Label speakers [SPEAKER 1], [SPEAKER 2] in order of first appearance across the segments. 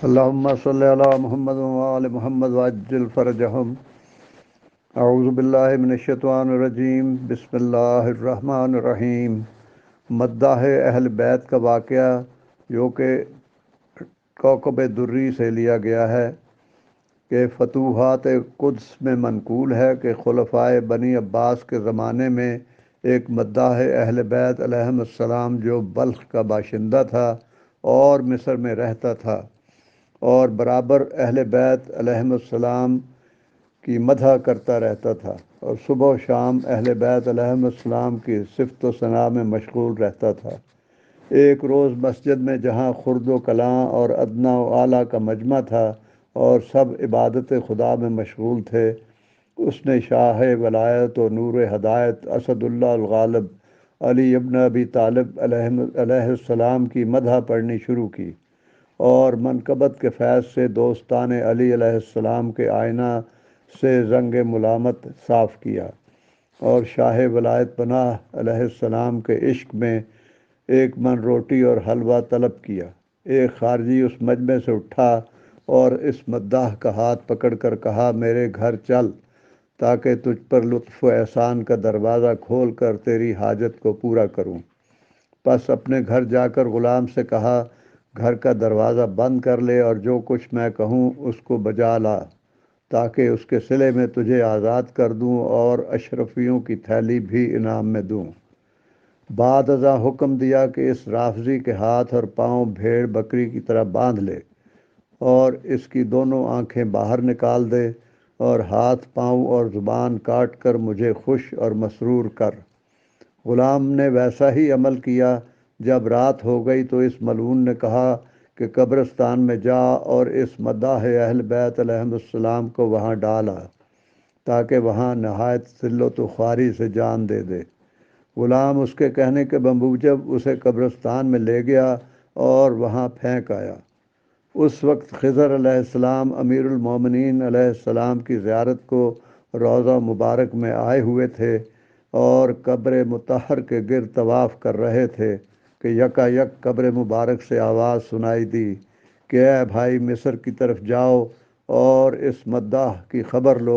[SPEAKER 1] اللهم صل على محمد وآل محمد وعجل فرجهم. اعوذ باللہ من الشیطان الرجیم. بسم اللہ الرحمن الرحیم. مداح اہل بیت کا واقعہ جو کہ کوکب دری سے لیا گیا ہے کہ فتوحات قدس میں منقول ہے کہ خلفائے بنی عباس کے زمانے میں ایک مداح اہل بیت علیہم السلام جو بلخ کا باشندہ تھا اور مصر میں رہتا تھا اور برابر اہل بیت علیہم السلام کی مدح کرتا رہتا تھا اور صبح و شام اہل بیت علیہم السلام کی صفت و ثنا میں مشغول رہتا تھا. ایک روز مسجد میں جہاں خرد و کلاں اور ادنا و اعلیٰ کا مجمع تھا اور سب عبادت خدا میں مشغول تھے، اس نے شاہ ولایت و نور ہدایت اسد اللہ الغالب علی ابن ابی طالب علیہ السلام کی مدح پڑھنی شروع کی اور منقبت کے فیض سے دوستان علی علیہ السلام کے آئینہ سے رنگ ملامت صاف کیا اور شاہ ولایت پناہ علیہ السلام کے عشق میں ایک من روٹی اور حلوہ طلب کیا. ایک خارجی اس مجمع سے اٹھا اور اس مداح کا ہاتھ پکڑ کر کہا، میرے گھر چل تاکہ تجھ پر لطف و احسان کا دروازہ کھول کر تیری حاجت کو پورا کروں. پس اپنے گھر جا کر غلام سے کہا، گھر کا دروازہ بند کر لے اور جو کچھ میں کہوں اس کو بجا لا تاکہ اس کے صلے میں تجھے آزاد کر دوں اور اشرفیوں کی تھیلی بھی انعام میں دوں. بعد ازاں حکم دیا کہ اس رافضی کے ہاتھ اور پاؤں بھیڑ بکری کی طرح باندھ لے اور اس کی دونوں آنکھیں باہر نکال دے اور ہاتھ پاؤں اور زبان کاٹ کر مجھے خوش اور مسرور کر. غلام نے ویسا ہی عمل کیا. جب رات ہو گئی تو اس ملعون نے کہا کہ قبرستان میں جا اور اس مداح اہل بیت علیہم السلام کو وہاں ڈالا تاکہ وہاں نہایت ذلت و خواری سے جان دے دے. غلام اس کے کہنے کے بموجب اسے قبرستان میں لے گیا اور وہاں پھینک آیا. اس وقت خضر علیہ السلام امیر المومنین علیہ السلام کی زیارت کو روضہ مبارک میں آئے ہوئے تھے اور قبر مطہر کے گرد طواف کر رہے تھے کہ یکا یک قبر مبارک سے آواز سنائی دی کہ اے بھائی، مصر کی طرف جاؤ اور اس مداح کی خبر لو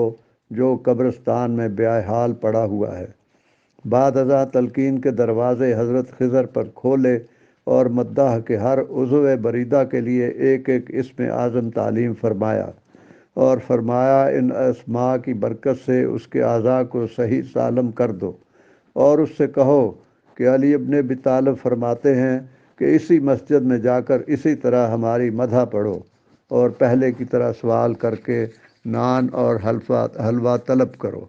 [SPEAKER 1] جو قبرستان میں بیائے حال پڑا ہوا ہے. بعد ازاں تلقین کے دروازے حضرت خضر پر کھولے اور مداح کے ہر عضو بریدہ کے لیے ایک ایک اسم اعظم تعلیم فرمایا اور فرمایا، ان اسماء کی برکت سے اس کے اعضاء کو صحیح سالم کر دو اور اس سے کہو کہ علی ابن ابی طالب فرماتے ہیں کہ اسی مسجد میں جا کر اسی طرح ہماری مدح پڑھو اور پہلے کی طرح سوال کر کے نان اور حلوہ طلب کرو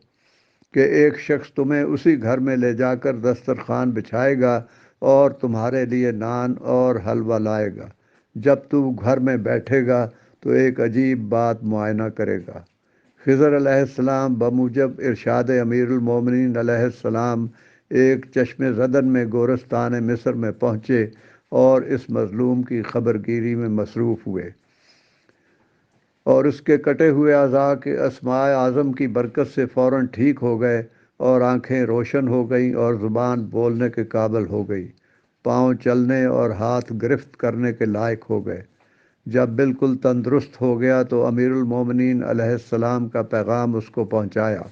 [SPEAKER 1] کہ ایک شخص تمہیں اسی گھر میں لے جا کر دسترخوان بچھائے گا اور تمہارے لیے نان اور حلوہ لائے گا. جب تو گھر میں بیٹھے گا تو ایک عجیب بات معائنہ کرے گا. خضر علیہ السلام بموجب ارشاد امیر المومنین علیہ السلام ایک چشم زدن میں گورستان مصر میں پہنچے اور اس مظلوم کی خبرگیری میں مصروف ہوئے اور اس کے کٹے ہوئے اعضاء کے اسماء اعظم کی برکت سے فوراً ٹھیک ہو گئے اور آنکھیں روشن ہو گئیں اور زبان بولنے کے قابل ہو گئی، پاؤں چلنے اور ہاتھ گرفت کرنے کے لائق ہو گئے. جب بالکل تندرست ہو گیا تو امیر المومنین علیہ السلام کا پیغام اس کو پہنچایا.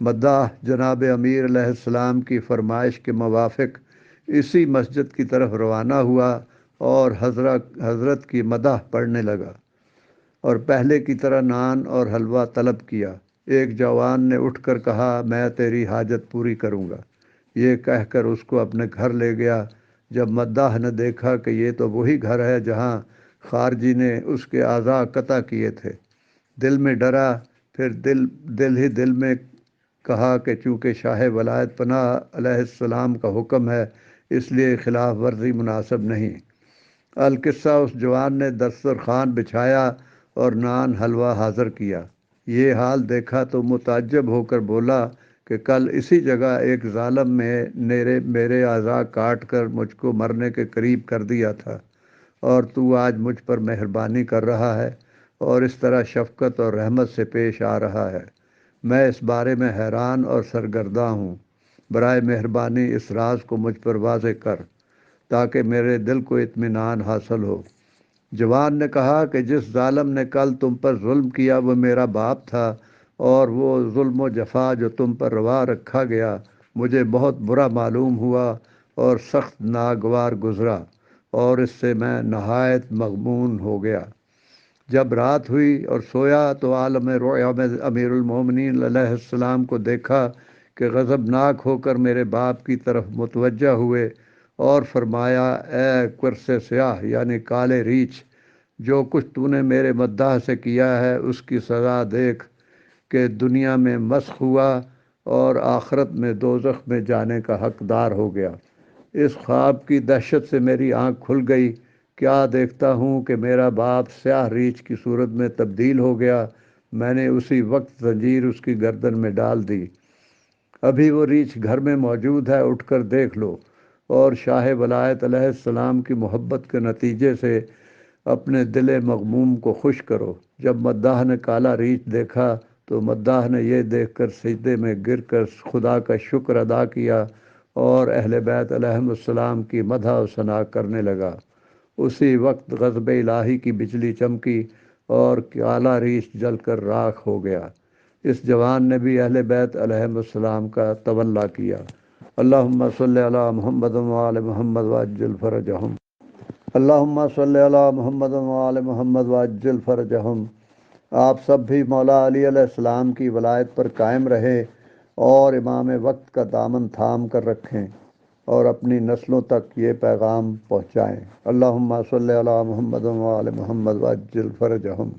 [SPEAKER 1] مداح جناب امیر علیہ السلام کی فرمائش کے موافق اسی مسجد کی طرف روانہ ہوا اور حضرت کی مدح پڑھنے لگا اور پہلے کی طرح نان اور حلوہ طلب کیا. ایک جوان نے اٹھ کر کہا، میں تیری حاجت پوری کروں گا. یہ کہہ کر اس کو اپنے گھر لے گیا. جب مداح نے دیکھا کہ یہ تو وہی گھر ہے جہاں خارجی نے اس کے اعضاء قطع کیے تھے، دل میں ڈرا. پھر دل میں کہا کہ چونکہ شاہ ولایت پناہ علیہ السلام کا حکم ہے اس لیے خلاف ورزی مناسب نہیں. القصہ، اس جوان نے دسترخوان بچھایا اور نان حلوہ حاضر کیا. یہ حال دیکھا تو متعجب ہو کر بولا کہ کل اسی جگہ ایک ظالم نے میرے اعضاء کاٹ کر مجھ کو مرنے کے قریب کر دیا تھا اور تو آج مجھ پر مہربانی کر رہا ہے اور اس طرح شفقت اور رحمت سے پیش آ رہا ہے. میں اس بارے میں حیران اور سرگرداں ہوں. برائے مہربانی اس راز کو مجھ پر واضح کر تاکہ میرے دل کو اطمینان حاصل ہو. جوان نے کہا کہ جس ظالم نے کل تم پر ظلم کیا وہ میرا باپ تھا، اور وہ ظلم و جفا جو تم پر روا رکھا گیا مجھے بہت برا معلوم ہوا اور سخت ناگوار گزرا، اور اس سے میں نہایت مغمون ہو گیا۔ جب رات ہوئی اور سویا تو عالم رویا میں امیر المومنین علیہ السلام کو دیکھا کہ غضبناک ہو کر میرے باپ کی طرف متوجہ ہوئے اور فرمایا، اے کرس سیاہ یعنی کالے ریچھ، جو کچھ تو نے میرے مداح سے کیا ہے اس کی سزا دیکھ کہ دنیا میں مسخ ہوا اور آخرت میں دوزخ میں جانے کا حقدار ہو گیا۔ اس خواب کی دہشت سے میری آنکھ کھل گئی، کیا دیکھتا ہوں کہ میرا باپ سیاہ ریچھ کی صورت میں تبدیل ہو گیا۔ میں نے اسی وقت زنجیر اس کی گردن میں ڈال دی۔ ابھی وہ ریچھ گھر میں موجود ہے، اٹھ کر دیکھ لو، اور شاہ ولایت علیہ السلام کی محبت کے نتیجے سے اپنے دل مغموم کو خوش کرو۔ جب مداح نے کالا ریچھ دیکھا تو مداح نے یہ دیکھ کر سجدے میں گر کر خدا کا شکر ادا کیا اور اہل بیت علیہم السلام کی مدح و ثنا کرنے لگا۔ اسی وقت غضب الہی کی بجلی چمکی اور کالا ریچھ جل کر راکھ ہو گیا۔ اس جوان نے بھی اہل بیت علیہم السلام کا تولا کیا۔ اللہم صلی علی محمد وآل محمد وعجل فرجہم۔ اللہم صلی علی محمد وآل محمد وعجل فرجہم۔ آپ سب بھی مولا علی علیہ السلام کی ولایت پر قائم رہیں اور امام وقت کا دامن تھام کر رکھیں اور اپنی نسلوں تک یہ پیغام پہنچائیں۔ اللہم صلی علی محمد وآل محمد وعجل فرجہم۔